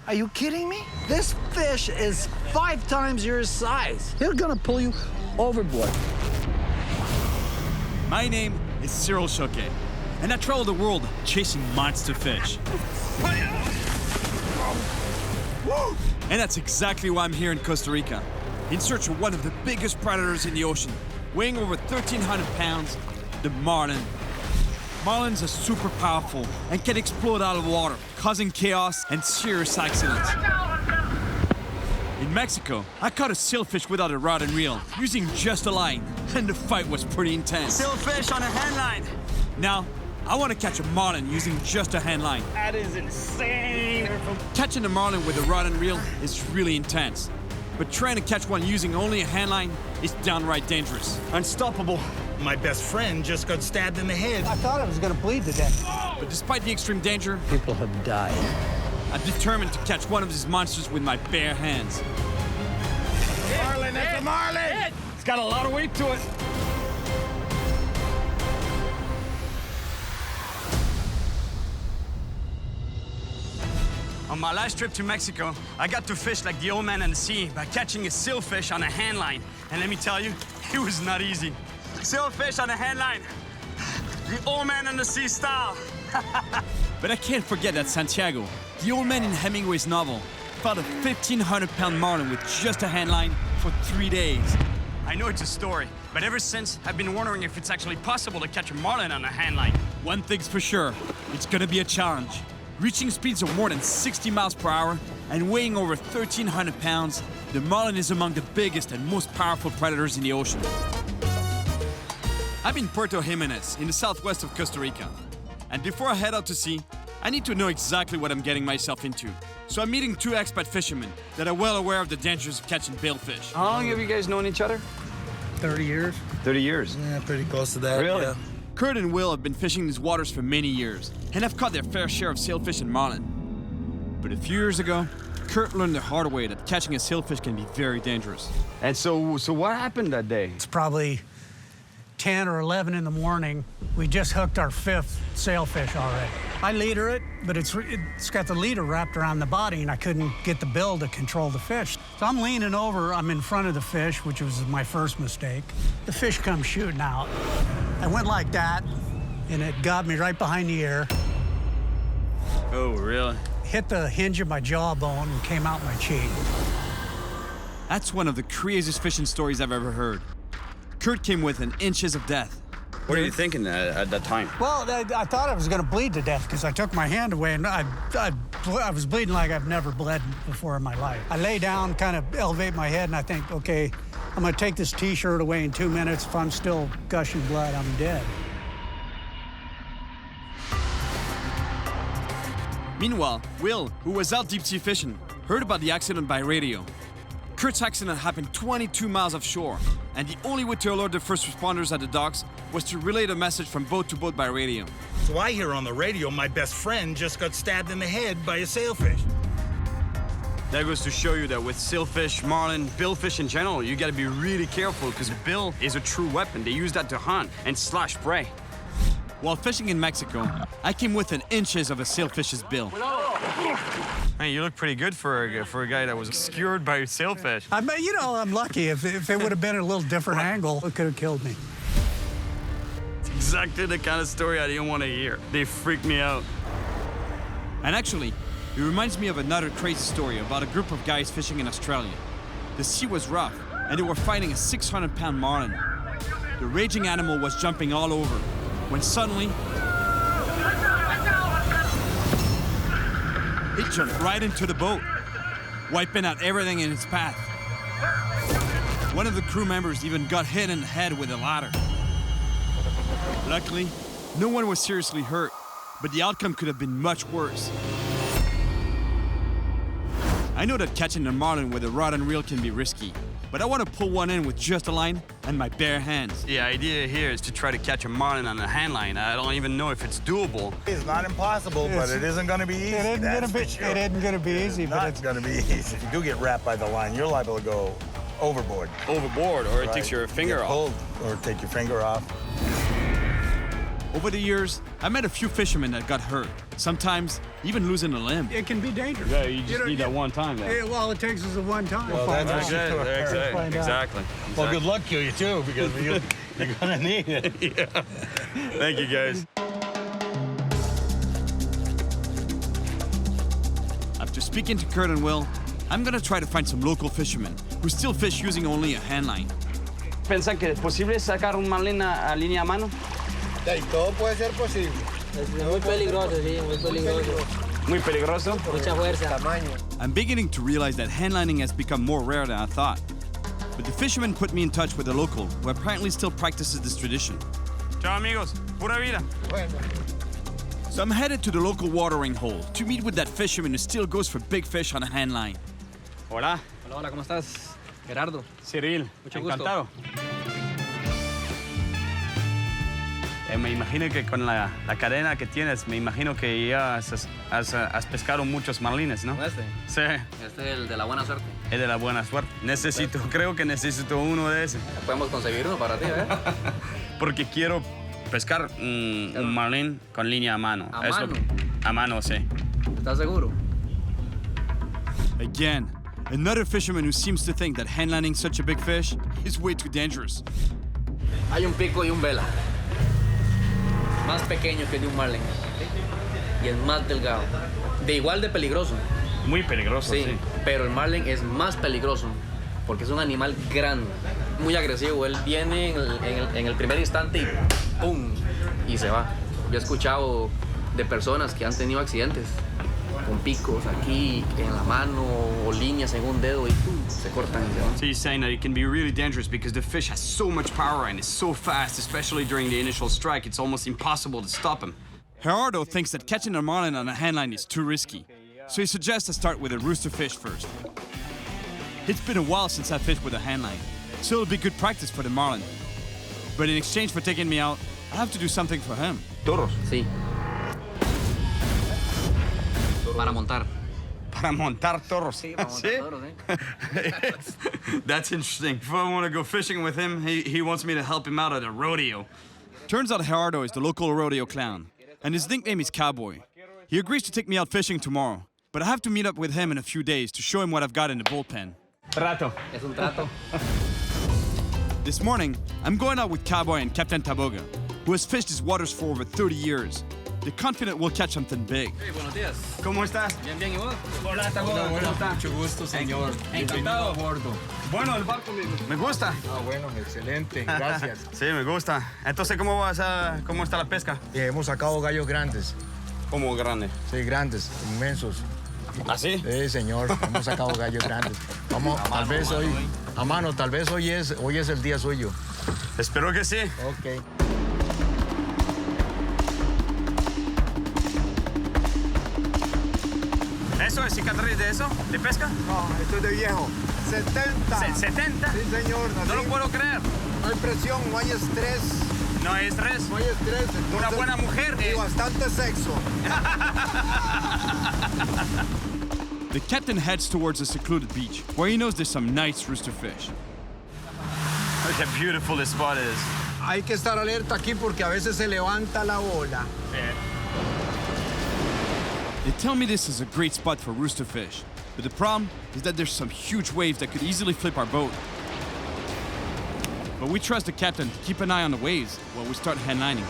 Are you kidding me? This fish is 5 times your size. He's gonna pull you overboard. My name is Cyril Choquet, and I travel the world chasing monster fish. And that's exactly why I'm here in Costa Rica, in search of one of the biggest predators in the ocean, weighing over 1,300 pounds, the marlin. Marlins are super powerful and can explode out of water, causing chaos and serious accidents. In Mexico, I caught a sailfish without a rod and reel, using just a line, and the fight was pretty intense. Sailfish on a handline. Now, I want to catch a marlin using just a handline. That is insane. Catching a marlin with a rod and reel is really intense, but trying to catch one using only a handline is downright dangerous. Unstoppable. My best friend just got stabbed in the head. I thought I was gonna bleed to death. But despite the extreme danger, People have died. I'm determined to catch one of these monsters with my bare hands. Marlin, that's a marlin! It's got a lot of weight to it. On my last trip to Mexico, I got to fish like the old man in the sea by catching a sailfish on a handline. And let me tell you, it was not easy. Sailfish on a handline. The old man in the sea style. But I can't forget that Santiago, the old man in Hemingway's novel, caught a 1,500-pound marlin with just a handline for 3 days. I know it's a story, but ever since, I've been wondering if it's actually possible to catch a marlin on a handline. One thing's for sure, it's gonna be a challenge. Reaching speeds of more than 60 miles per hour and weighing over 1,300 pounds, the marlin is among the biggest and most powerful predators in the ocean. I'm in Puerto Jimenez, in the southwest of Costa Rica. And before I head out to sea, I need to know exactly what I'm getting myself into. So I'm meeting 2 expat fishermen that are well aware of the dangers of catching billfish. How long have you guys known each other? 30 years. 30 years. Yeah, pretty close to that. Really? Yeah. Kurt and Will have been fishing these waters for many years and have caught their fair share of sailfish and marlin. But a few years ago, Kurt learned the hard way that catching a sailfish can be very dangerous. And so what happened that day? It's probably 10 or 11 in the morning. We just hooked our 5th sailfish already. I leader it, but it's got the leader wrapped around the body, and I couldn't get the bill to control the fish. So I'm leaning over, I'm in front of the fish, which was my first mistake. The fish comes shooting out. I went like that, and it got me right behind the ear, Oh, really? hit the hinge of my jawbone, and came out my cheek. That's one of the craziest fishing stories I've ever heard. Kurt came within inches of death. What are you thinking at that time? Well, I thought I was going to bleed to death because I took my hand away, and I was bleeding like I've never bled before in my life. I lay down, kind of elevate my head, and I think, okay, I'm going to take this T-shirt away in 2 minutes. If I'm still gushing blood, I'm dead. Meanwhile, Will, who was out deep sea fishing, heard about the accident by radio. Kurt's accident happened 22 miles offshore, and the only way to alert the first responders at the docks was to relay the message from boat to boat by radio. So I hear on the radio my best friend just got stabbed in the head by a sailfish. That goes to show you that with sailfish, marlin, billfish in general, you gotta be really careful because the bill is a true weapon. They use that to hunt and slash prey. While fishing in Mexico, I came within inches of a sailfish's bill. Hey, you look pretty good for a guy that was skewered by a sailfish. I'm lucky. If it would have been a little different angle, it could have killed me. It's exactly the kind of story I didn't want to hear. They freaked me out. And actually, it reminds me of another crazy story about a group of guys fishing in Australia. The sea was rough, and they were fighting a 600-pound marlin. The raging animal was jumping all over, when suddenly, it jumped right into the boat, wiping out everything in its path. One of the crew members even got hit in the head with a ladder. Luckily, no one was seriously hurt, but the outcome could have been much worse. I know that catching a marlin with a rod and reel can be risky, but I want to pull one in with just a line and my bare hands. The idea here is to try to catch a marlin on a handline. I don't even know if it's doable. It's not impossible, but it isn't going to be easy. It isn't going to be easy, but It's going to be easy. If you do get wrapped by the line, you're liable to go overboard. Overboard, or it takes your finger Get off. pulled, or take your finger off. Over the years, I met a few fishermen that got hurt, sometimes even losing a limb. It can be dangerous. Yeah, you just need that one time. Yeah, well, it takes us a one time. Well, that's it. Exactly. Well, good luck to you, too, because you're going to need it. Yeah. Thank you, guys. After speaking to Kurt and Will, I'm gonna try to find some local fishermen who still fish using only a handline. ¿Piensan que es posible sacar un marlin a línea a mano? Todo puede ser posible. Es muy peligroso, sí, muy peligroso. Muy peligroso. Mucha fuerza. Tamaño. I'm beginning to realize that handlining has become more rare than I thought. But the fisherman put me in touch with a local who apparently still practices this tradition. Ciao, amigos. Pura vida. Bueno. So I'm headed to the local watering hole to meet with that fisherman who still goes for big fish on a handline. Hola. Hola, hola, ¿cómo estás? Gerardo. Cyril. Mucho gusto. Encantado. Me imagino que con la cadena que tienes, me imagino que ya has pescado muchos marlines, ¿no? ¿Este? Sí, Este es el de la buena suerte. es de la buena suerte. Creo que necesito uno de esos. Podemos conseguir uno para ti, ¿eh? Porque quiero pescar un marlin con línea a mano. ¿A mano? A mano, sí. ¿Estás seguro? Again, another fisherman who seems to think that handlining such a big fish is way too dangerous. Hay un pico y un vela. Más pequeño que el de un marlin. Y el más delgado. De igual de peligroso. Muy peligroso, Sí, sí. pero el marlin es más peligroso porque es un animal grande, muy agresivo. Él viene en el primer instante y ¡pum! Y se va. Yo he escuchado de personas que han tenido accidentes con picos aquí en la mano o líneas en un dedo y ¡pum! Se cortan y se van. So you're saying that it can be really dangerous because the fish has so much power and is so fast, especially during the initial strike, it's almost impossible to stop him. Gerardo thinks that catching a marlin on a handline is too risky, so he suggests I start with a roosterfish first. It's been a while since I fished with a handline, so it'll be good practice for the marlin. But in exchange for taking me out, I have to do something for him. Toros. Sí. Para montar. Para montar toros. Sí, para montar toros, ¿eh? That's interesting. If I want to go fishing with him, he wants me to help him out at a rodeo. Turns out Gerardo is the local rodeo clown, and his nickname is Cowboy. He agrees to take me out fishing tomorrow, but I have to meet up with him in a few days to show him what I've got in the bullpen. Trato. Es un trato. This morning, I'm going out with Cowboy and Captain Taboga, who has fished these waters for over 30 years. They're confident we'll catch something big. Hey, buenos días. ¿Cómo estás? Bien, bien, ¿y vos? Hola, Taboga. ¿Cómo estás? Mucho gusto, señor. Encantado. Bienvenido a bordo. Bueno, el barco me gusta. Ah, bueno, excelente. Gracias. Sí, me gusta. Entonces, ¿cómo está la pesca? Hemos sacado gallos grandes. Como grande. Sí, grandes, inmensos. ¿Así? Sí, señor. Hemos sacado gallos grandes. Vamos, tal vez hoy. A mano, tal vez hoy es el día suyo. Espero que sí. Ok. ¿Eso es cicatriz de eso? ¿De pesca? No, esto es de viejo. 70. ¿70? Sí, señor. No lo puedo creer. No hay presión, no hay estrés. No hay estrés. No hay estrés. Entonces, Una buena mujer. Y bastante sexo. The captain heads towards a secluded beach, where he knows there's some nice rooster fish. Look how beautiful this spot is. Hay que estar alerta aquí porque a veces se levanta la ola. They tell me this is a great spot for rooster fish, but the problem is that there's some huge waves that could easily flip our boat. But we trust the captain to keep an eye on the waves while we start handlining.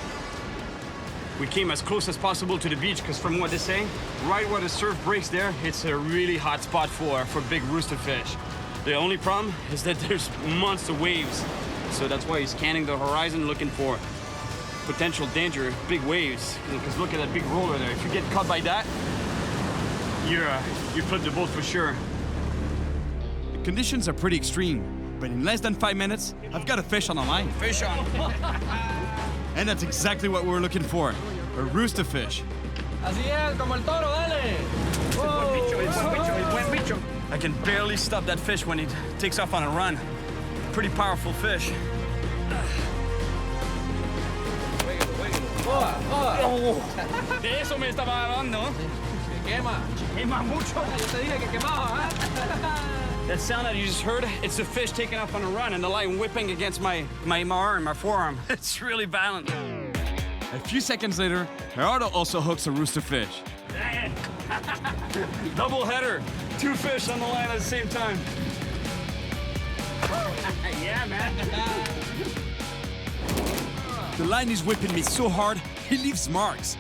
We came as close as possible to the beach because from what they're saying, right where the surf breaks there, it's a really hot spot for big rooster fish. The only problem is that there's monster waves. So that's why he's scanning the horizon looking for potential danger, big waves. Because look at that big roller there. If you get caught by that, you flip the boat for sure. The conditions are pretty extreme, but in less than 5 minutes, I've got a fish on the line. Fish on. And that's exactly what we're looking for, a rooster fish. Así es, como el toro, dale. I can barely stop that fish when it takes off on a run. Pretty powerful fish. De eso me estaba hablando. Quema. Quema mucho. Yo te dije que quemaba, ¿eh? That sound that you just heard, it's the fish taking off on a run and the line whipping against my arm, my forearm. It's really violent. A few seconds later, Gerardo also hooks a roosterfish. Dang it. Double header. 2 fish on the line at the same time. Yeah, man. The line is whipping me so hard, it leaves marks.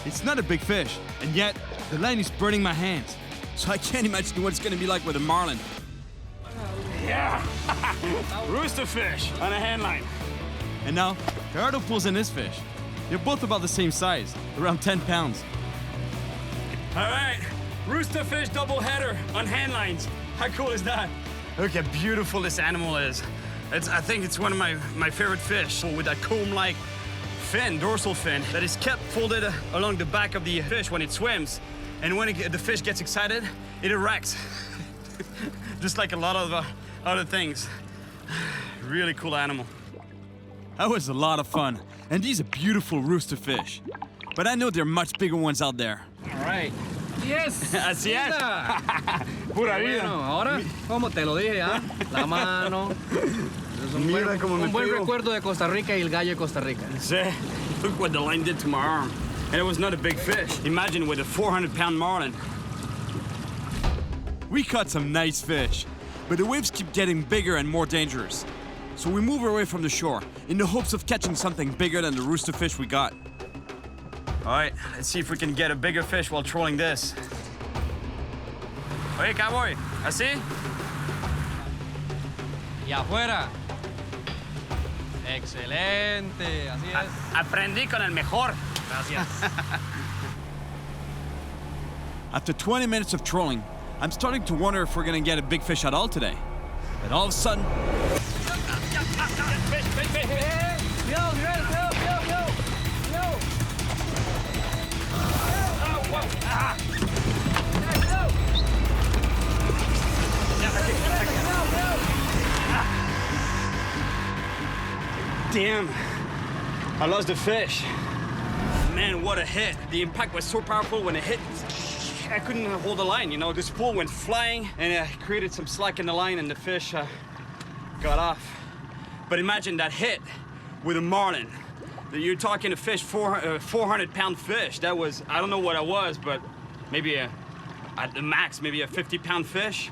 It's not a big fish, and yet the line is burning my hands. So I can't imagine what it's gonna be like with a marlin. Yeah. Roosterfish on a hand line. And now, Gerardo pulls in his fish. They're both about the same size, around 10 pounds. All right, roosterfish double header on hand lines. How cool is that? Look how beautiful this animal is. I think it's one of my favorite fish with that comb-like fin, dorsal fin, that is kept folded along the back of the fish when it swims. And when the fish gets excited, it erects. Just like a lot of other things. Really cool animal. That was a lot of fun, and these are beautiful roosterfish. But I know there are much bigger ones out there. All right. Yes. Así es. Pura vida. Bueno, ahora, como te lo dije, ¿ah? La mano. Es un buen recuerdo de Costa Rica y el gallo de Costa Rica. See, look what the line did to my arm. And it was not a big fish. Imagine with a 400-pound marlin. We caught some nice fish, but the waves keep getting bigger and more dangerous. So we move away from the shore in the hopes of catching something bigger than the roosterfish we got. All right, let's see if we can get a bigger fish while trolling this. Oye, cowboy, ¿así? Y afuera. Excelente, así es. Aprendí con el mejor. Gracias. After 20 minutes of trolling, I'm starting to wonder if we're gonna get a big fish at all today. But all of a sudden, Damn, I lost the fish. Man, what a hit. The impact was so powerful when it hit. I couldn't hold the line, you know. The spool went flying and it created some slack in the line and the fish got off. But imagine that hit with a marlin. You're talking a fish, 400-pound fish. That was, I don't know what it was, but maybe at the max, maybe a 50-pound fish.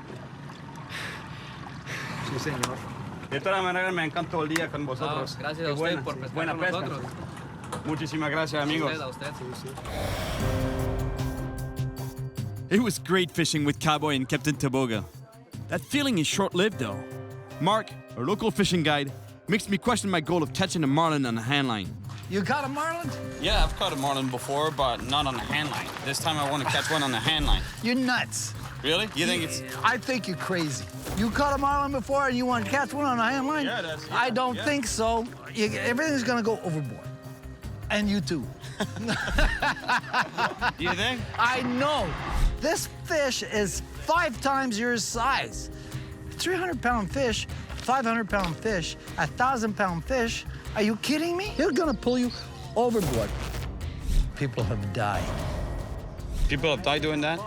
Sí, señor. De todas maneras, me encantó el día con vosotros. Gracias a usted por pescar buena con pesca. nosotros. Muchísimas gracias, amigos. A usted. it was great fishing with Cowboy and Captain Toboga. That feeling is short-lived though. Mark, our local fishing guide, makes me question my goal of catching a marlin on a hand line. You caught a marlin? Yeah, I've caught a marlin before, but not on a hand line. This time I want to catch one on a hand line. You're nuts. Really? You think it's... I think you're crazy. You caught a marlin before and you want to catch one on a hand line? Yeah, I don't think so. Everything's going to go overboard. And you too. Do you think? I know. This fish is 5 times your size. 300-pound fish, 500-pound fish, 1,000-pound fish. Are you kidding me? They're gonna pull you overboard. People have died. People have died doing that?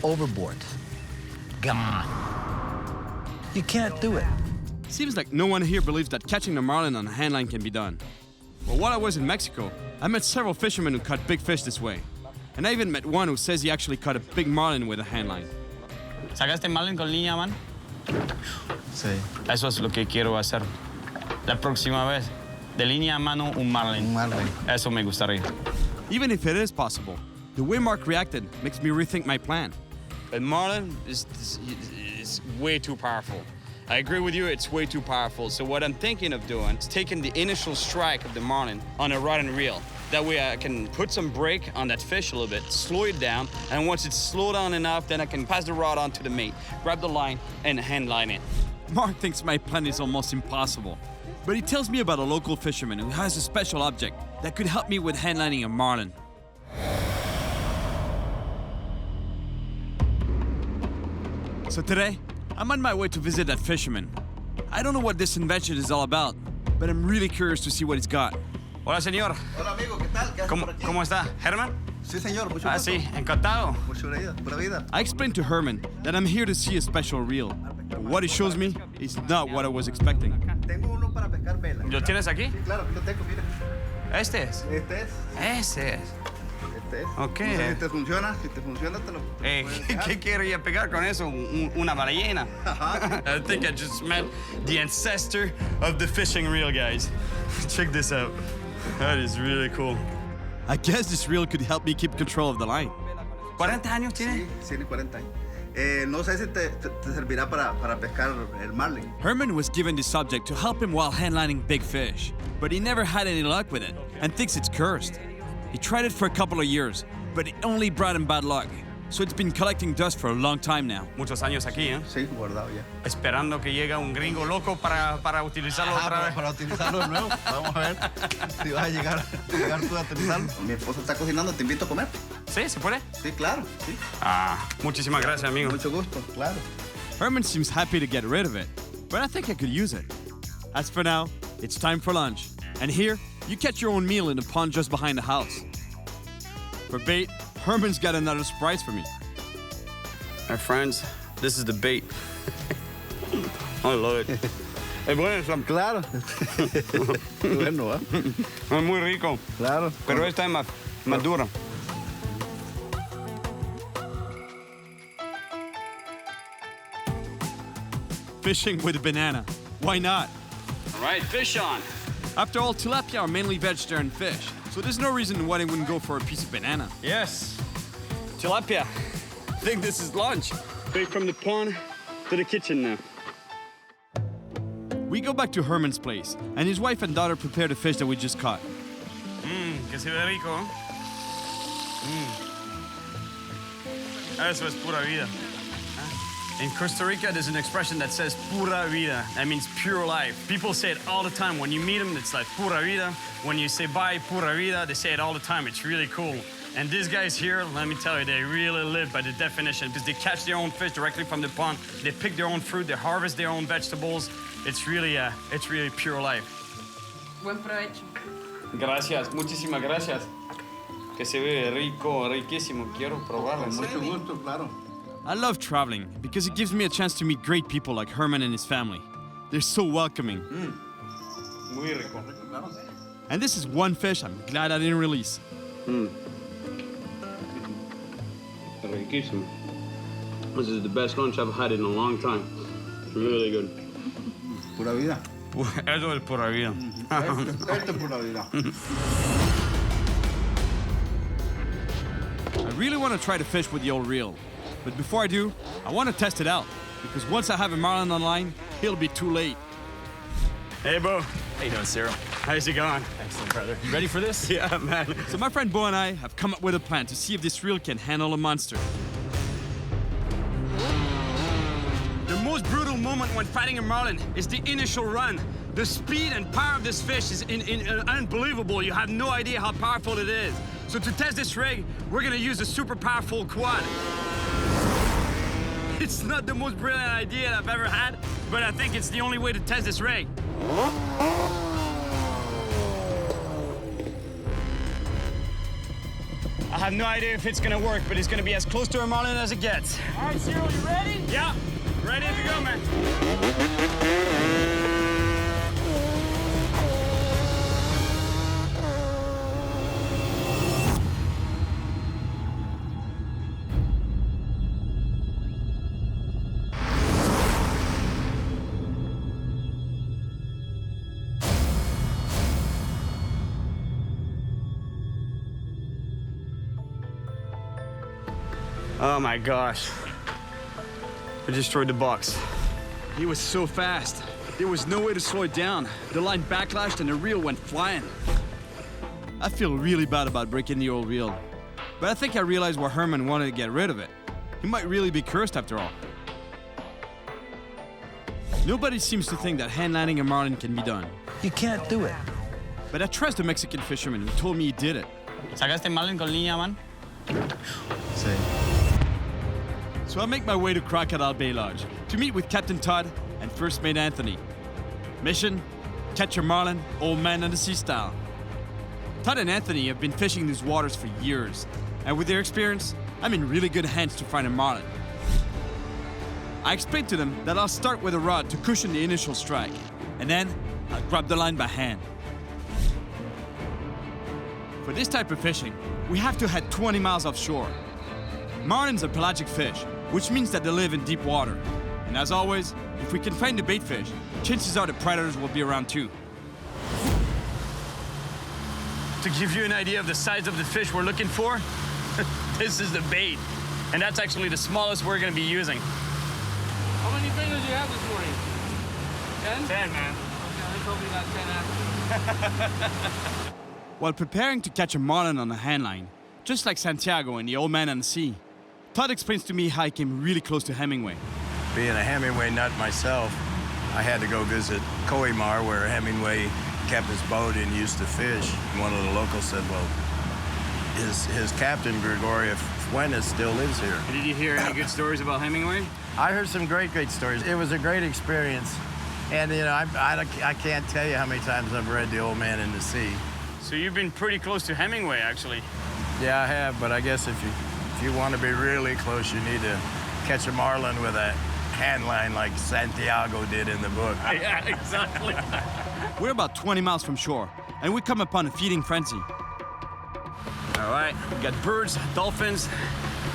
Overboard. Gone. You can't do it. Seems like no one here believes that catching a marlin on a hand line can be done. Well, while I was in Mexico, I met several fishermen who caught big fish this way. And I even met one who says he actually caught a big marlin with a hand line. ¿Sacaste marlin con línea, man? Sí. Eso es lo que quiero hacer. La próxima vez, de línea a mano, un marlin. Un marlin. Eso me gustaría. Even if it is possible, the way Mark reacted makes me rethink my plan. But marlin is way too powerful. I agree with you, it's way too powerful. So what I'm thinking of doing is taking the initial strike of the marlin on a rod and reel. That way I can put some brake on that fish a little bit, slow it down, and once it's slowed down enough, then I can pass the rod on to the mate, grab the line, and hand line it. Mark thinks my plan is almost impossible, but he tells me about a local fisherman who has a special object that could help me with handlining a marlin. So today, I'm on my way to visit that fisherman. I don't know what this invention is all about, but I'm really curious to see what he's got. Hola, señor. Hola, amigo, ¿qué tal? ¿Qué haces por aquí? ¿Cómo está? ¿Herman? Sí, señor, mucho Ah, gusto. sí, encantado. Mucho vida, pura vida. I explained to Herman that I'm here to see a special reel. But what he shows me is not what I was expecting. Tengo uno para pescar vela. ¿Lo tienes aquí? Sí, claro, aquí lo tengo, mira. Este es. Este es. Ese es. Este es. Ok. No sé si te funciona. Si te funciona, te lo puedes dejar. ¿Qué quería pegar con eso? Una ballena. I think I just met the ancestor of the fishing reel, guys. Check this out. That is really cool. I guess this reel could help me keep control of the line. 40 años tiene. Sí, tiene 40 años. No sé si te servirá para pescar el marlin. Herman was given this subject to help him while handlining big fish, but he never had any luck with it and thinks it's cursed. He tried it for a couple of years, but it only brought him bad luck. So it's been collecting dust for a long time now. Muchos años aquí, ¿eh? Sí, guardado ya. Esperando que llegue un gringo loco para utilizarlo otra vez. Para utilizarlo de nuevo. Vamos a ver si vas a llegar tú a utilizarlo. Mi esposa está cocinando, te invito a comer. ¿Sí? ¿Se puede? Sí, claro. Sí. Muchísimas gracias, amigo. Mucho gusto, claro. Herman seems happy to get rid of it, but I think I could use it. As for now, it's time for lunch. And here, you catch your own meal in the pond just behind the house. For bait, Herman's got another surprise for me. My friends, this is the bait. I love it. Es bueno, Claro. Bueno, ¿eh? es muy rico, Claro. pero esta es más dura. Fishing with a banana. Why not? All right, fish on. After all, tilapia are mainly vegetarian fish, so there's no reason why they wouldn't go for a piece of banana. Yes. Tilapia. I think this is lunch. Straight from the pond to the kitchen now. We go back to Herman's place, and his wife and daughter prepare the fish that we just caught. Que se ve rico. Eso es pura vida. In Costa Rica, there's an expression that says pura vida. That means pure life. People say it all the time. When you meet them, it's like pura vida. When you say bye, pura vida, they say it all the time. It's really cool. And these guys here, let me tell you, they really live by the definition because they catch their own fish directly from the pond. They pick their own fruit. They harvest their own vegetables. It's really pure life. Buen provecho. Gracias, muchísimas gracias. Que se ve rico, riquísimo. Quiero probarlo. Mucho gusto, claro. I love traveling because it gives me a chance to meet great people like Herman and his family. They're so welcoming. Muy rico. And this is one fish I'm glad I didn't release. Riquísimo. This is the best lunch I've had in a long time. Really good. Pura vida. Eso es pura vida. Esto es pura vida. I really want to try to fish with the old reel. But before I do, I want to test it out. Because once I have a marlin on line, it'll be too late. Hey, Bo. How you doing, Cyril? How's it going? Excellent, brother. You ready for this? Yeah, man. So my friend Bo and I have come up with a plan to see if this reel can handle a monster. The most brutal moment when fighting a marlin is the initial run. The speed and power of this fish is unbelievable. You have no idea how powerful it is. So to test this rig, we're gonna use a super powerful quad. It's not the most brilliant idea I've ever had, but I think it's the only way to test this rig. I have no idea if it's gonna work, but it's gonna be as close to a marlin as it gets. All right, Cyril, you ready? Yeah, ready to go, man. Oh my gosh. I destroyed the box. He was so fast. There was no way to slow it down. The line backlashed and the reel went flying. I feel really bad about breaking the old reel. But I think I realized why Herman wanted to get rid of it. He might really be cursed after all. Nobody seems to think that handlining a marlin can be done. You can't do it. But I trust the Mexican fisherman who told me he did it. ¿Sacaste marlin con línea, man? Sí. So I make my way to Crocodile Bay Lodge to meet with Captain Todd and First Mate Anthony. Mission: catch a marlin, old man on the sea style. Todd and Anthony have been fishing these waters for years, and with their experience, I'm in really good hands to find a marlin. I explained to them that I'll start with a rod to cushion the initial strike, and then I'll grab the line by hand. For this type of fishing, we have to head 20 miles offshore. Marlins are pelagic fish, which means that they live in deep water. And as always, if we can find the bait fish, chances are the predators will be around too. To give you an idea of the size of the fish we're looking for, this is the bait. And that's actually the smallest we're gonna be using. How many fingers do you have this morning? 10? 10, man. Okay, they told me that 10 after. While preparing to catch a marlin on a handline, just like Santiago in The Old Man and the Sea, Todd explains to me how he came really close to Hemingway. Being a Hemingway nut myself, I had to go visit Coimar, where Hemingway kept his boat and used to fish. One of the locals said, well, his captain, Gregorio Fuentes, still lives here. Did you hear any good stories about Hemingway? I heard some great stories. It was a great experience. And, you know, I can't tell you how many times I've read The Old Man and the Sea. So you've been pretty close to Hemingway, actually. Yeah, I have, but I guess if you want to be really close, you need to catch a marlin with a handline like Santiago did in the book. Yeah, exactly. We're about 20 miles from shore, and we come upon a feeding frenzy. All right, we got birds, dolphins.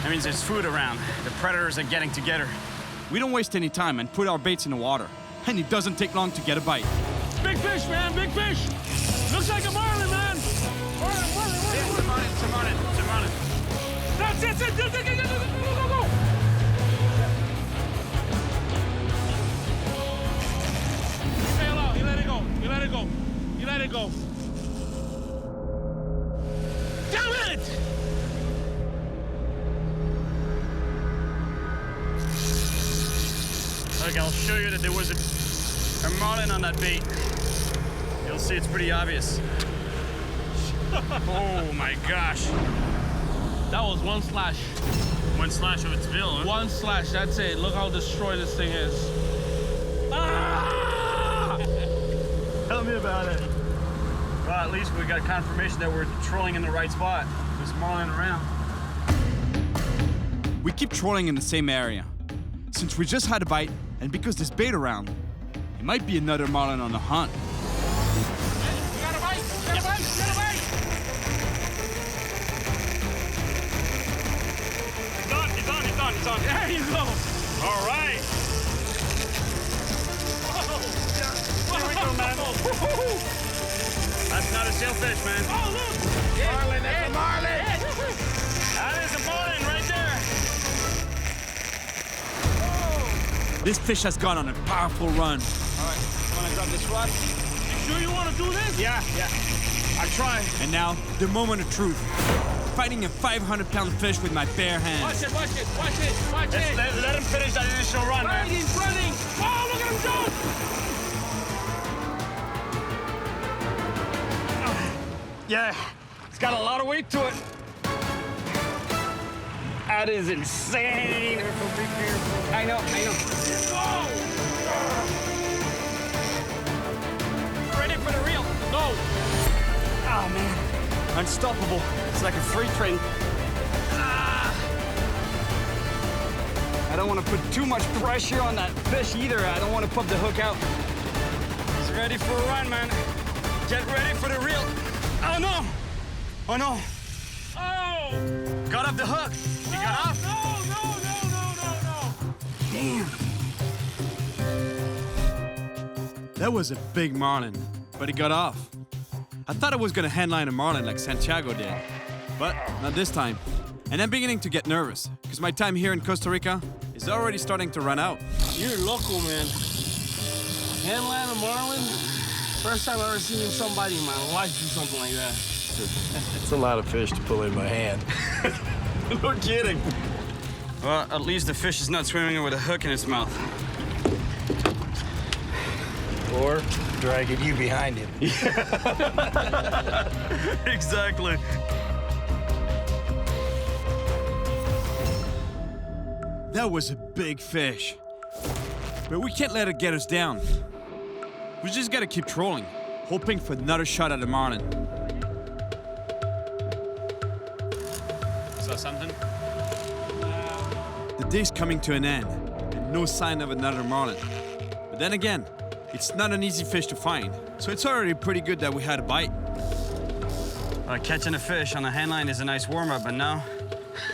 That means there's food around. The predators are getting together. We don't waste any time and put our baits in the water, and it doesn't take long to get a bite. Big fish, man, big fish. Looks like a marlin, man. Marlin. It's a marlin. That's it. Go. Sail out. You let it go. Damn it! Look, I'll show you that there was a marlin on that bait. You'll see it's pretty obvious. Oh my gosh. That was one slash. One slash of its bill, huh? One slash, that's it. Look how destroyed this thing is. Ah! Tell me about it. Well, at least we got confirmation that we're trolling in the right spot. There's marlin around. We keep trolling in the same area. Since we just had a bite, and because there's bait around, it might be another marlin on the hunt. You got a bite! He's on. There you go! All right. Here we go, man. That's not a sailfish, man. Oh, look! Marlin, that's a marlin! That is a marlin right there. This fish has gone on a powerful run. All right, wanna grab this rod? You sure you want to do this? Yeah. I'll try. And now, the moment of truth. Fighting a 500-pound fish with my bare hands. Watch it! Let him finish that initial run, man. He's running! Oh, look at him jump! Yeah, it's got a lot of weight to it. That is insane. I know. Ready for the reel? No! Oh, man. Unstoppable. It's like a freight train. I don't want to put too much pressure on that fish either. I don't want to pop the hook out. He's ready for a run, man. Get ready for the reel. Oh, no. Oh! Got off the hook. He got off. No! Damn. That was a big marlin, but he got off. I thought I was gonna handline a marlin like Santiago did, but not this time. And I'm beginning to get nervous, because my time here in Costa Rica is already starting to run out. You're local, man. Handline a marlin? First time I've ever seen somebody in my life do something like that. It's a lot of fish to pull in my hand. No kidding. Well, at least the fish is not swimming with a hook in its mouth. Or dragging you behind him. Exactly. That was a big fish. But we can't let it get us down. We just gotta keep trolling, hoping for another shot at the marlin. Saw something? The day's coming to an end, and no sign of another marlin. But then again, it's not an easy fish to find, so it's already pretty good that we had a bite. Catching a fish on a handline is a nice warm-up, but now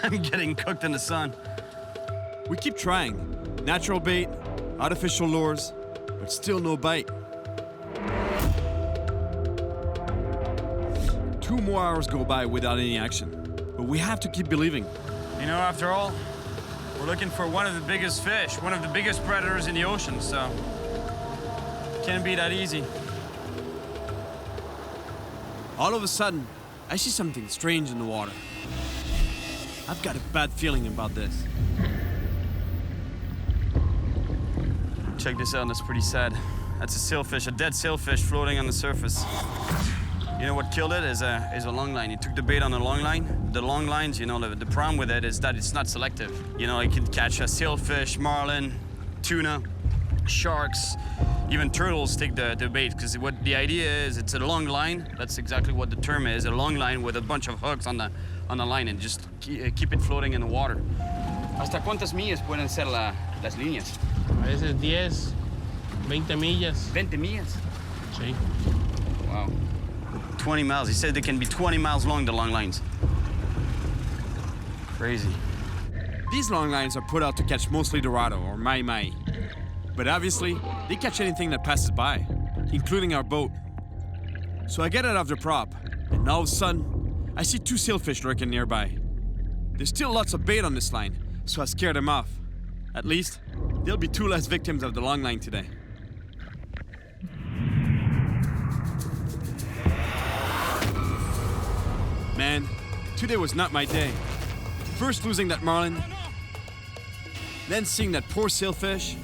I'm getting cooked in the sun. We keep trying. Natural bait, artificial lures, but still no bite. 2 more hours go by without any action, but we have to keep believing. You know, after all, we're looking for one of the biggest fish, one of the biggest predators in the ocean, so can't be that easy. All of a sudden, I see something strange in the water. I've got a bad feeling about this. Check this out, that's pretty sad. That's a sailfish, a dead sailfish floating on the surface. You know what killed it is a long line. He took the bait on a long line. The long lines, you know, the problem with it is that it's not selective. You know, you can catch a sailfish, marlin, tuna, sharks, even turtles take the bait, because what the idea is, it's a long line. That's exactly what the term is, a long line with a bunch of hooks on the line and just keep it floating in the water. ¿Hasta cuántas millas pueden ser las líneas? A veces 10, 20 millas. 20 millas? Sí. Wow. 20 miles. He said they can be 20 miles long, the long lines. Crazy. These long lines are put out to catch mostly dorado or mai. But obviously, they catch anything that passes by, including our boat. So I get it off the prop, and all of a sudden, I see 2 sailfish lurking nearby. There's still lots of bait on this line, so I scared them off. At least, there'll be 2 less victims of the long line today. Man, today was not my day. First losing that marlin, then seeing that poor sailfish.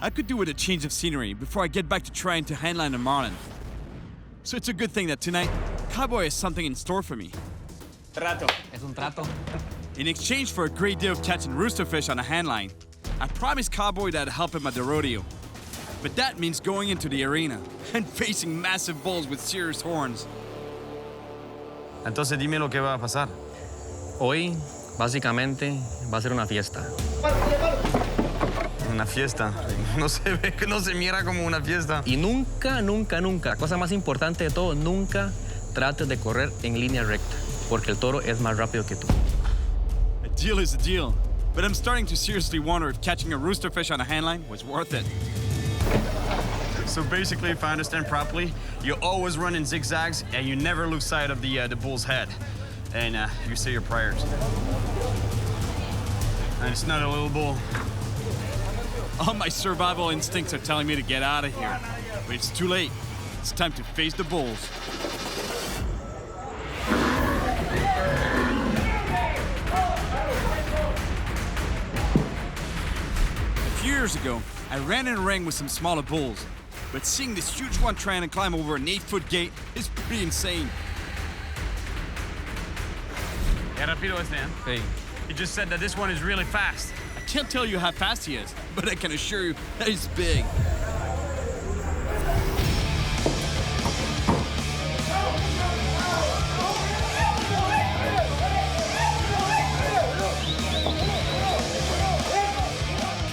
I could do with a change of scenery before I get back to trying to handline a marlin. So it's a good thing that tonight, Cowboy has something in store for me. Trato. Es un trato. In exchange for a great day of catching roosterfish on a handline, I promised Cowboy that I'd help him at the rodeo. But that means going into the arena and facing massive bulls with serious horns. Entonces dime lo que va a pasar. Hoy, básicamente, va a ser una fiesta. Una fiesta. No se ve, no se mira como una fiesta. Y nunca, la cosa más importante de todo, nunca trates de correr en línea recta, porque el toro es más rápido que tú. A deal is a deal, but I'm starting to seriously wonder if catching a roosterfish on a handline was worth it. So basically, if I understand properly, you always run in zigzags and you never lose sight of the bull's head. And you say your prayers. And it's not a little bull. All my survival instincts are telling me to get out of here. But it's too late. It's time to face the bulls. A few years ago, I ran in a ring with some smaller bulls. But seeing this huge one trying to climb over an 8-foot gate is pretty insane. Yeah, rápido este, eh? Sí. He just said that this one is really fast. I can't tell you how fast he is, but I can assure you that he's big.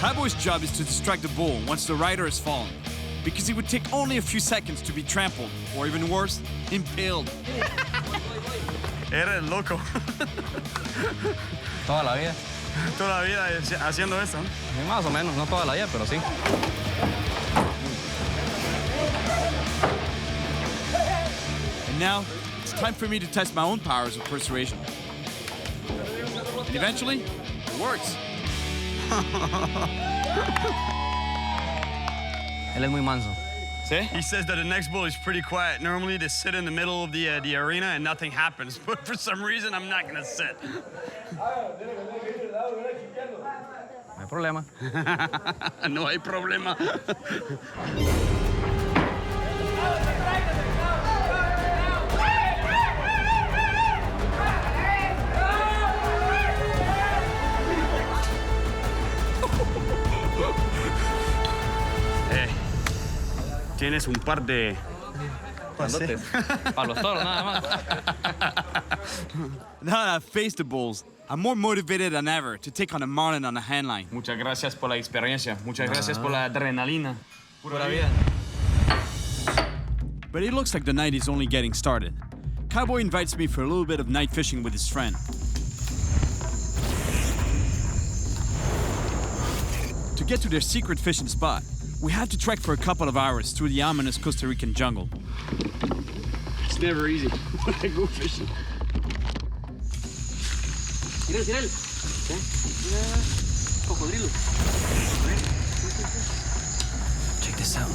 Cowboy's job is to distract the bull once the rider has fallen, because it would take only a few seconds to be trampled, or even worse, impaled. Eres loco. Toda la vida. Toda la vida haciendo eso. Más o menos, no toda la vida, pero sí. And now, it's time for me to test my own powers of persuasion. And eventually, it works. Él es muy manso. See? He says that the next bull is pretty quiet. Normally they sit in the middle of the arena and nothing happens. But for some reason, I'm not gonna sit. No hay problema. No hay problema. Tienes un par de... Para los toros, nada más. Now that I've faced the bulls, I'm more motivated than ever to take on a marlin on a handline. Muchas gracias por la experiencia. Muchas gracias por la adrenalina. Pura vida. But it looks like the night is only getting started. Cowboy invites me for a little bit of night fishing with his friend. To get to their secret fishing spot, we had to trek for a couple of hours through the ominous Costa Rican jungle. It's never easy when I go fishing. Tirel. Cocodrilo. Check this out.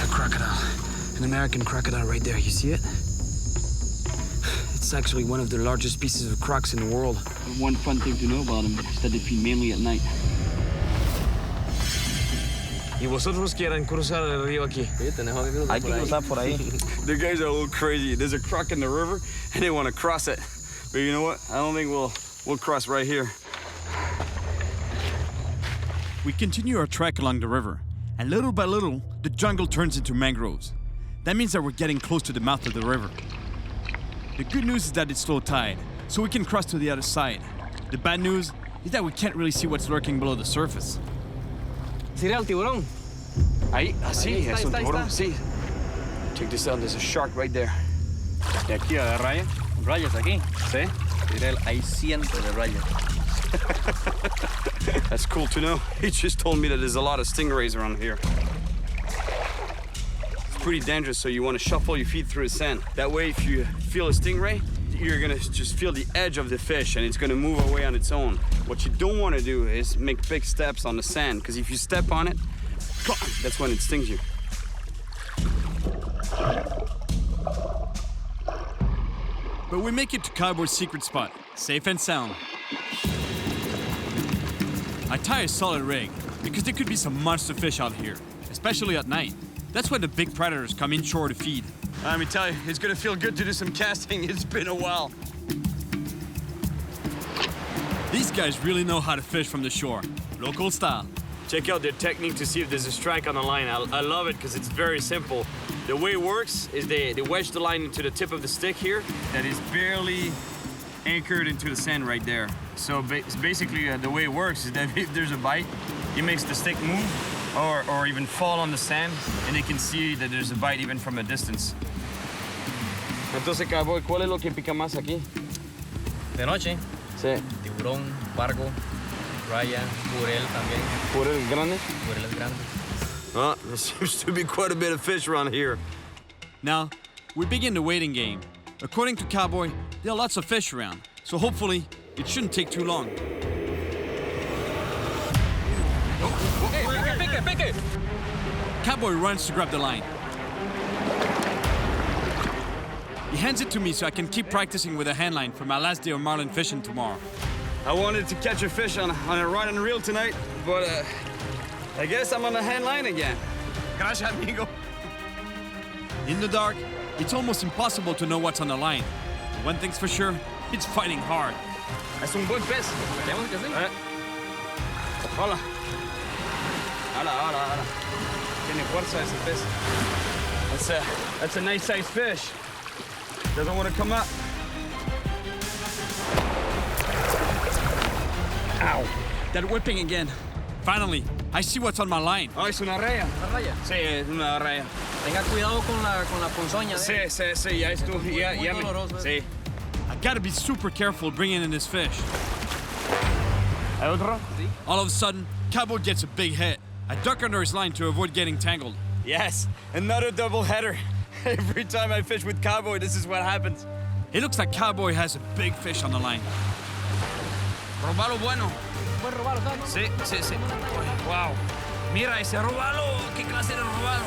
A crocodile. An American crocodile right there. You see it? It's actually one of the largest pieces of crocs in the world. One fun thing to know about them is that they feed mainly at night. ¿Y vosotros quieren cruzar el río aquí? Hay que cruzar por ahí. The guys are a little crazy. There's a croc in the river, and they want to cross it. But you know what? I don't think we'll cross right here. We continue our trek along the river, and little by little, the jungle turns into mangroves. That means that we're getting close to the mouth of the river. The good news is that it's low tide, so we can cross to the other side. The bad news is that we can't really see what's lurking below the surface. Tirel, tiburón. Ahí, así, es un tiburón, sí. Check this out, there's a shark right there. De aquí a la raya. Rayas aquí. Sí. Tirel, hay cientos de rayas. That's cool to know. He just told me that there's a lot of stingrays around here. It's pretty dangerous, so you want to shuffle your feet through the sand. That way, if you feel a stingray, you're gonna just feel the edge of the fish and it's gonna move away on its own. What you don't want to do is make big steps on the sand, because if you step on it, that's when it stings you. But we make it to Cowboy's secret spot, safe and sound. I tie a solid rig, because there could be some monster fish out here, especially at night. That's when the big predators come inshore to feed. Let me tell you, it's gonna feel good to do some casting. It's been a while. These guys really know how to fish from the shore, local style. Check out their technique to see if there's a strike on the line. I love it because it's very simple. The way it works is they wedge the line into the tip of the stick here that is barely anchored into the sand right there. So basically the way it works is that if there's a bite, it makes the stick move or even fall on the sand, and they can see that there's a bite even from a distance. Entonces, Cowboy, ¿cuál es lo que pica más aquí? De noche. Sí. Tiburón, pargo, raya, jurel también. ¿Jurel grande? Jureles grandes. There seems to be quite a bit of fish around here. Now, we begin the waiting game. According to Cowboy, there are lots of fish around, so hopefully it shouldn't take too long. Pique. Cowboy runs to grab the line. He hands it to me so I can keep practicing with a handline for my last day of marlin fishing tomorrow. I wanted to catch a fish on a rod and reel tonight, but I guess I'm on the handline again. Gracias, amigo. In the dark, it's almost impossible to know what's on the line. But one thing's for sure, it's fighting hard. Es un buen pez. Hola. Hola. Tiene fuerza ese pez. That's a nice sized fish. Doesn't want to come up. Ow! That whipping again. Finally, I see what's on my line. Oh, es una raya. ¿Una raya? Sí, es una raya. Tenga cuidado con la ponzoña. Sí, ya estuvo. Ya me... Sí. I gotta be super careful bringing in this fish. ¿Hay otro? Sí. All of a sudden, Cowboy gets a big hit. I duck under his line to avoid getting tangled. Yes, another double header. Every time I fish with Cowboy, this is what happens. It looks like Cowboy has a big fish on the line. Robalo bueno. ¿Puedes robarlo, no? Sí. Wow. Mira ese robalo. ¿Qué clase de robalo?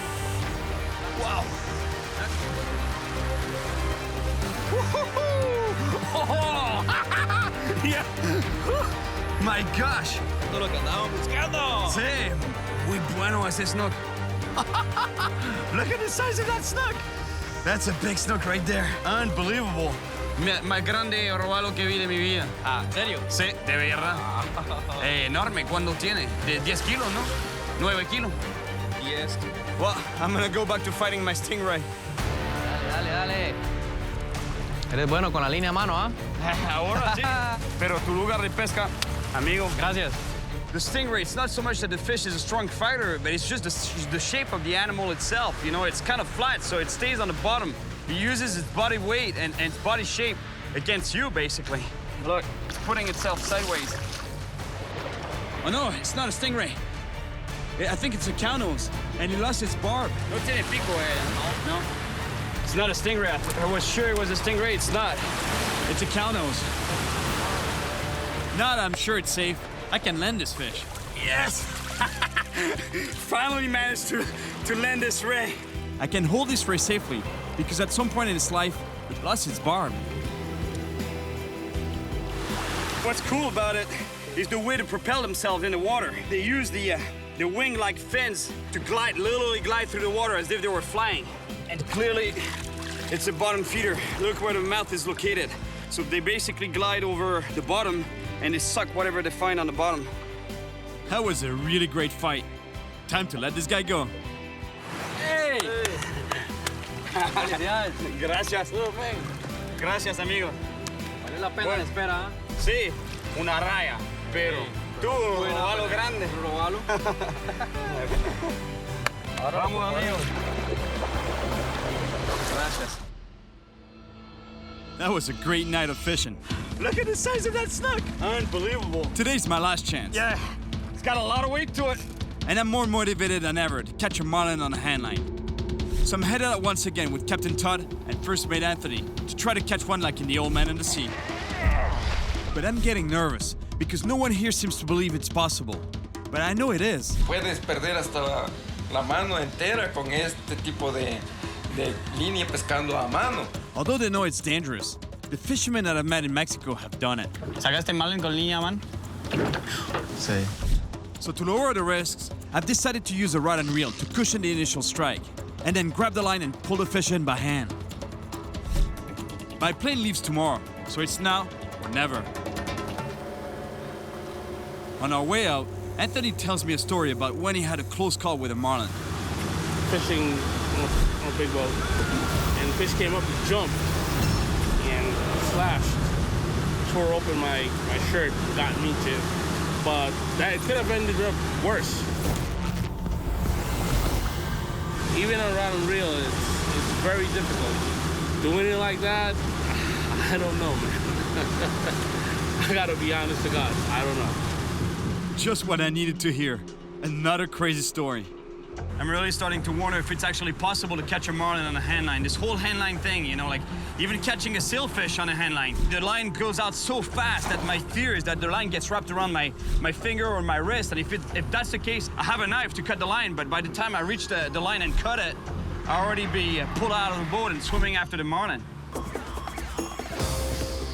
Wow. Oh, yeah. My gosh. Todo lo que andábamos buscando. Sí. Muy bueno ese snook. Look at the size of that snook. That's a big snook right there. Unbelievable. Más grande robalo que vi de mi vida. Ah, ¿en serio? Sí, de verdad. Enorme. ¿Cuándo tiene? De 10 kilos, ¿no? 9 kilos. 10. Well, I'm gonna go back to fighting my stingray. Dale. Eres bueno con la línea a mano, ¿ah? Ahora sí. Pero tu lugar de pesca, amigo. Gracias. The stingray, it's not so much that the fish is a strong fighter, but it's just the shape of the animal itself. You know, it's kind of flat, so it stays on the bottom. He uses its body weight and its body shape against you, basically. Look, it's putting itself sideways. Oh no, it's not a stingray. I think it's a cow nose, and he lost its barb. No tiene pico, no? It's not a stingray. I was sure it was a stingray. It's not. It's a cow nose. Now that I'm sure it's safe, I can land this fish. Yes! Finally managed to land this ray. I can hold this ray safely because at some point in its life, it lost its barb. What's cool about it is the way to propel themselves in the water. They use the wing-like fins to glide, literally glide through the water as if they were flying. And clearly, it's a bottom feeder. Look where the mouth is located. So they basically glide over the bottom and they suck whatever they find on the bottom. That was a really great fight. Time to let this guy go. Hey! Gracias. Gracias, amigo. Vale la pena la espera, ¿eh? Sí, una raya, pero tú, robalo grande. Robalo. Vamos, amigo. Gracias. That was a great night of fishing. Look at the size of that snook. Unbelievable. Today's my last chance. Yeah, it's got a lot of weight to it. And I'm more motivated than ever to catch a marlin on a handline. So I'm headed out once again with Captain Todd and First Mate Anthony to try to catch one like in The Old Man and the Sea. But I'm getting nervous because no one here seems to believe it's possible. But I know it is. Puedes perder hasta la mano entera con este tipo de línea pescando a mano. Although they know it's dangerous, the fishermen that I've met in Mexico have done it. ¿Sacaste marlin con línea, man? Sí. So to lower the risks, I've decided to use a rod and reel to cushion the initial strike, and then grab the line and pull the fish in by hand. My plane leaves tomorrow, so it's now or never. On our way out, Anthony tells me a story about when he had a close call with a marlin. Fishing on a big boat, and the fish came up and jumped and slashed, tore open my shirt, got me too. But that could have ended up worse. Even on rod and reel, it's very difficult. Doing it like that, I don't know, man. I gotta be honest to God, I don't know. Just what I needed to hear. Another crazy story. I'm really starting to wonder if it's actually possible to catch a marlin on a handline. This whole handline thing, you know, like even catching a sailfish on a handline. The line goes out so fast that my fear is that the line gets wrapped around my finger or my wrist. And if that's the case, I have a knife to cut the line, but by the time I reach the line and cut it, I'll already be pulled out of the boat and swimming after the marlin.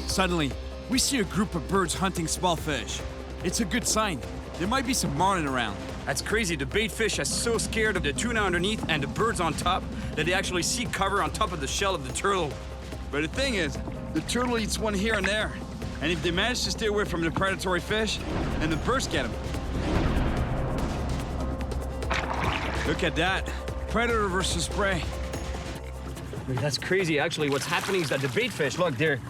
Suddenly, we see a group of birds hunting small fish. It's a good sign. There might be some marlin around. That's crazy. The bait fish are so scared of the tuna underneath and the birds on top that they actually seek cover on top of the shell of the turtle. But the thing is, the turtle eats one here and there. And if they manage to stay away from the predatory fish, then the birds get them. Look at that. Predator versus prey. That's crazy. Actually, what's happening is that the bait fish, look, they're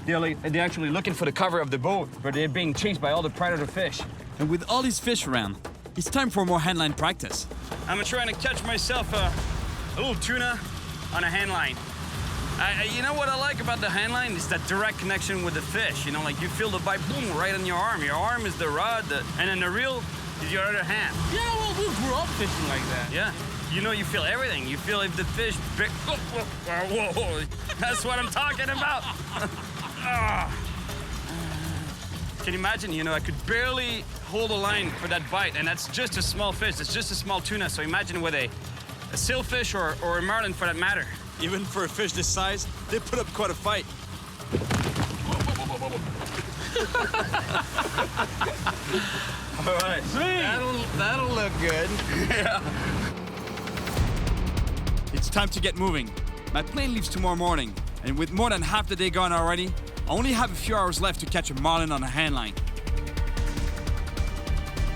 actually looking for the cover of the boat, but they're being chased by all the predator fish. And with all these fish around, it's time for more handline practice. I'm trying to catch myself a little tuna on a handline. You know what I like about the handline is that direct connection with the fish. You know, like you feel the bite, boom, right on your arm. Your arm is the rod, and then the reel is your other hand. Yeah, well, we grew up fishing like that. Yeah. You know, you feel everything. You feel if the fish... Whoa. That's what I'm talking about. Can you imagine, you know, I could barely hold a line for that bite, and that's just a small fish. It's just a small tuna. So imagine with a sailfish or a marlin for that matter. Even for a fish this size, they put up quite a fight. All right. Sweet. That'll look good. Yeah. It's time to get moving. My plane leaves tomorrow morning, and with more than half the day gone already, I only have a few hours left to catch a marlin on a handline.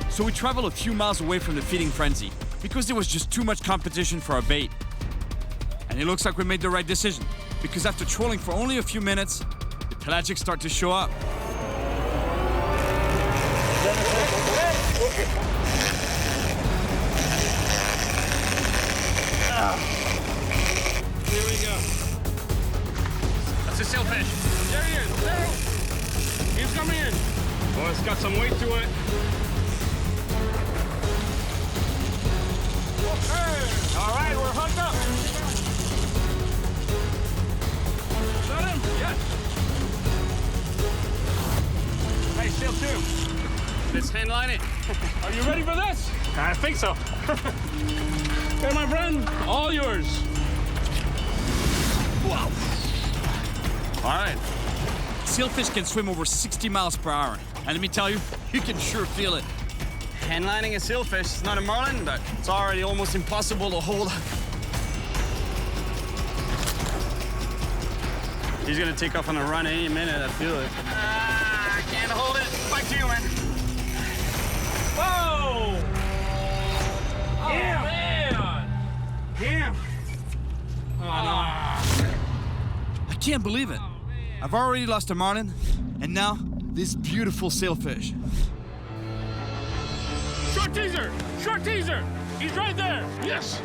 So we travel a few miles away from the feeding frenzy because there was just too much competition for our bait. And it looks like we made the right decision because after trolling for only a few minutes, the pelagics start to show up. Here we go. it's got some weight to it. Okay. All right, we're hooked up. Is that him? Yeah. Nice still too. Let's handline it. Are you ready for this? I think so. Hey, my friend, all yours. Wow. All right. Sailfish can swim over 60 miles per hour. And let me tell you, you can sure feel it. Handlining a sailfish is not a marlin, but it's already almost impossible to hold. He's gonna take off on a run any minute, I feel it. I can't hold it. Back to you, man. Whoa! Oh, man! Damn! Oh, no. I can't believe it. I've already lost a marlin, and now this beautiful sailfish. Short teaser! Short teaser! He's right there! Yes!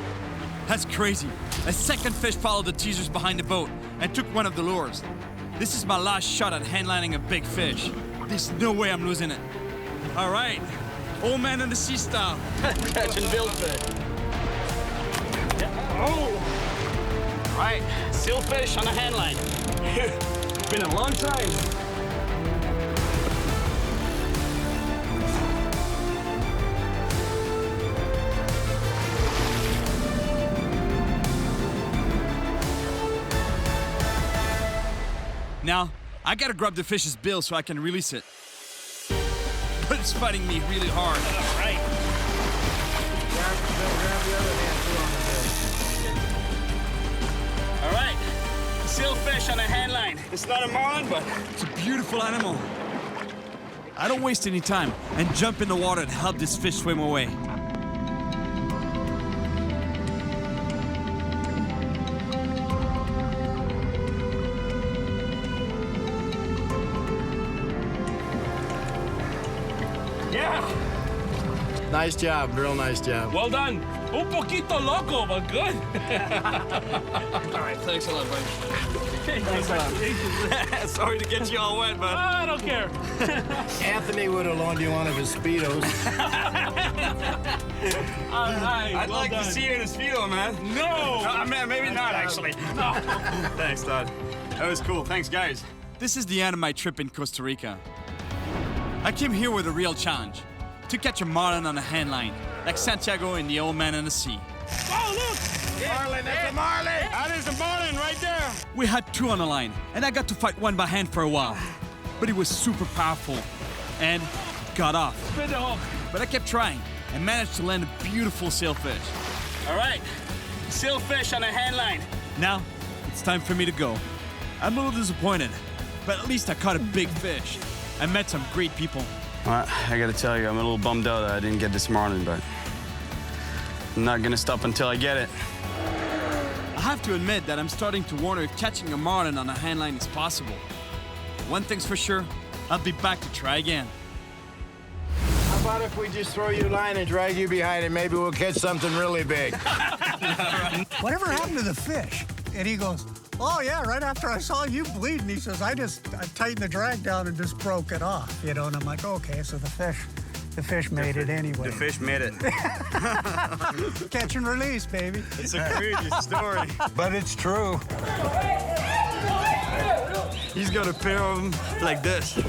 That's crazy. A second fish followed the teasers behind the boat and took one of the lures. This is my last shot at handlining a big fish. There's no way I'm losing it. All right, old man in the sea style. Catching billfish. Oh! Right, sailfish on the handline. Been a long time. Now, I gotta grab the fish's bill so I can release it. But it's fighting me really hard. All right. All right, sailfish on the handline. It's not a marlin, but It's a beautiful animal. I don't waste any time and jump in the water and help this fish swim away. yeah. Nice job, real nice job. Well done. Un poquito loco, but good. All right, thanks a lot, buddy. Thanks a lot. Sorry to get you all wet, but I don't care. Anthony would have loaned you one of his Speedos. All right, I'd well like done. to see you in a speedo, man. No! Man, maybe not, actually. No. Thanks, Todd. That was cool. Thanks, guys. This is the end of my trip in Costa Rica. I came here with a real challenge, to catch a marlin on a handline, like Santiago in The Old Man and the Sea. Oh, look! Marlin, that's a marlin! That is a marlin right there. We had two on the line, and I got to fight one by hand for a while. But it was super powerful, and got off. Spin the hook. But I kept trying, and managed to land a beautiful sailfish. All right, sailfish on a handline. Now, it's time for me to go. I'm a little disappointed, but at least I caught a big fish. I met some great people. Well, I gotta tell you, I'm a little bummed out that I didn't get this marlin, but I'm not gonna stop until I get it. I have to admit that I'm starting to wonder if catching a marlin on a handline is possible. One thing's for sure, I'll be back to try again. How about if we just throw you a line and drag you behind it? Maybe we'll catch something really big. Whatever happened to the fish? And he goes, oh, yeah, right after I saw you bleeding, he says, I tightened the drag down and just broke it off, you know, and I'm like, okay, so the fish made it anyway. The fish made it. Catch and release, baby. It's a crazy story. But it's true. He's got a pair of them like this.